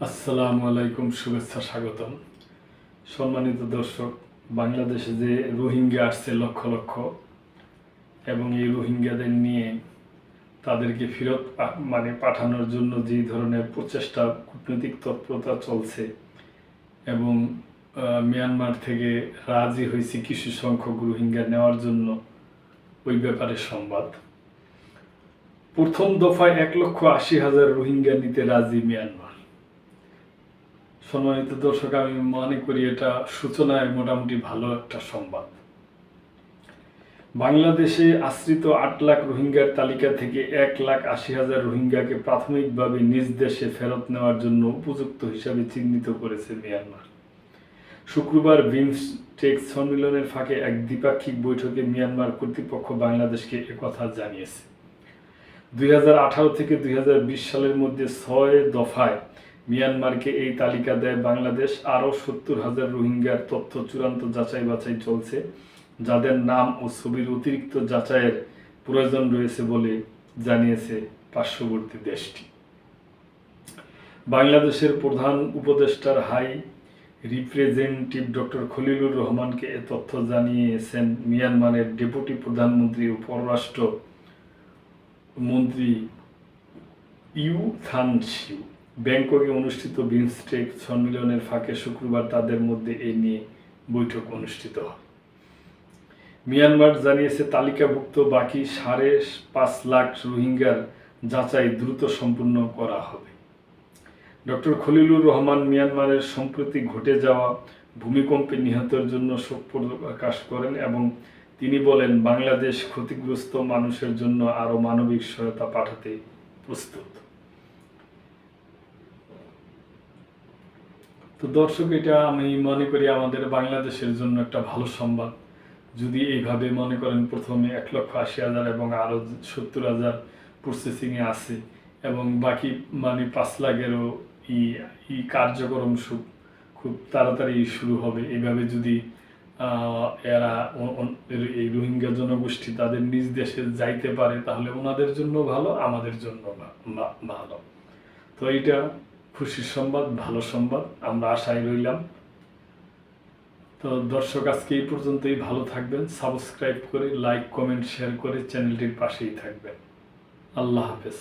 আসসালামু আলাইকুম, শুভেচ্ছা, স্বাগতম। সম্মানিত দর্শক, বাংলাদেশে যে রোহিঙ্গা আসছে লক্ষ লক্ষ, এবং এই রোহিঙ্গাদের নিয়ে তাদেরকে ফেরত পাঠানোর জন্য যে ধরনের প্রচেষ্টা, কূটনৈতিক তৎপরতা চলছে, এবং মিয়ানমার থেকে রাজি হয়েছে কিছু সংখ্যক রোহিঙ্গা নেওয়ার জন্য, ওই ব্যাপারে সংবাদ। প্রথম দফায় 1,80,000 রোহিঙ্গা নিতে রাজি মিয়ানমার। সম্মানিত দর্শক, আমি মনে করি এটা সূচনায় মোটামুটি ভালো একটা সংবাদ। বাংলাদেশে আশ্রিত 8 লাখ রোহিঙ্গার তালিকা থেকে 1,80,000 রোহিঙ্গাকে প্রাথমিকভাবে নিজ দেশে ফেরত নেওয়ার জন্য উপযুক্ত হিসাবে চিহ্নিত করেছে মিয়ানমার। শুক্রবার বিমস্টেক সম্মেলনের ফাঁকে এক দ্বিপাক্ষিক বৈঠকে মিয়ানমার কর্তৃপক্ষ বাংলাদেশকে একথা জানিয়েছে। 2018 থেকে 2020 সালের মধ্যে 6 দফায় মিয়ানমারকে এই তালিকা দেয় বাংলাদেশ। আরও 70,000 রোহিঙ্গার তথ্য চূড়ান্ত যাচাই বাছাই চলছে, যাদের নাম ও ছবির অতিরিক্ত যাচাইয়ের প্রয়োজন রয়েছে বলে জানিয়েছে পার্শ্ববর্তী দেশটি। বাংলাদেশের প্রধান উপদেষ্টার হাই রিপ্রেজেন্টেটিভ ডক্টর খলিলুর রহমানকে এ তথ্য জানিয়েছেন মিয়ানমারের ডেপুটি প্রধানমন্ত্রী ও পররাষ্ট্র মন্ত্রী ইউ থান সিউ। ব্যাংককে অনুষ্ঠিত বিমস্টেক সম্মেলনের ফাঁকে শুক্রবার তাদের মধ্যে এ নিয়ে বৈঠক অনুষ্ঠিত হয়। মিয়ানমার জানিয়েছে, তালিকাভুক্ত বাকি 5.5 লাখ রোহিঙ্গার যাচাই দ্রুত সম্পূর্ণ করা হবে। ডক্টর খলিলুর রহমান মিয়ানমারের সম্প্রতি ঘটে যাওয়া ভূমিকম্পে নিহতের জন্য শোক প্রকাশ করেন এবং তিনি বলেন, বাংলাদেশ ক্ষতিগ্রস্ত মানুষের জন্য আরও মানবিক সহায়তা পাঠাতে প্রস্তুত। তো দর্শক, এটা আমি মনে করি আমাদের বাংলাদেশের জন্য একটা ভালো সংবাদ। যদি এইভাবে মনে করেন প্রথমে 1,80,000 এবং আরও 70,000 প্রসেসিংয়ে আছে, এবং বাকি 5 লাখেরও কার্যক্রম খুব তাড়াতাড়ি শুরু হবে। এইভাবে যদি এরা এই রোহিঙ্গা জনগোষ্ঠী তাদের নিজ দেশে যাইতে পারে, তাহলে ওনাদের জন্য ভালো, আমাদের জন্য ভালো। তো এইটা খুশির সংবাদ, ভালো সংবাদ, আমরা আশায় রইলাম। তো দর্শক, আজকে এই পর্যন্তই। ভালো থাকবেন, সাবস্ক্রাইব করে, লাইক, কমেন্ট, শেয়ার করে চ্যানেলটির পাশেই থাকবেন। আল্লাহ হাফেজ।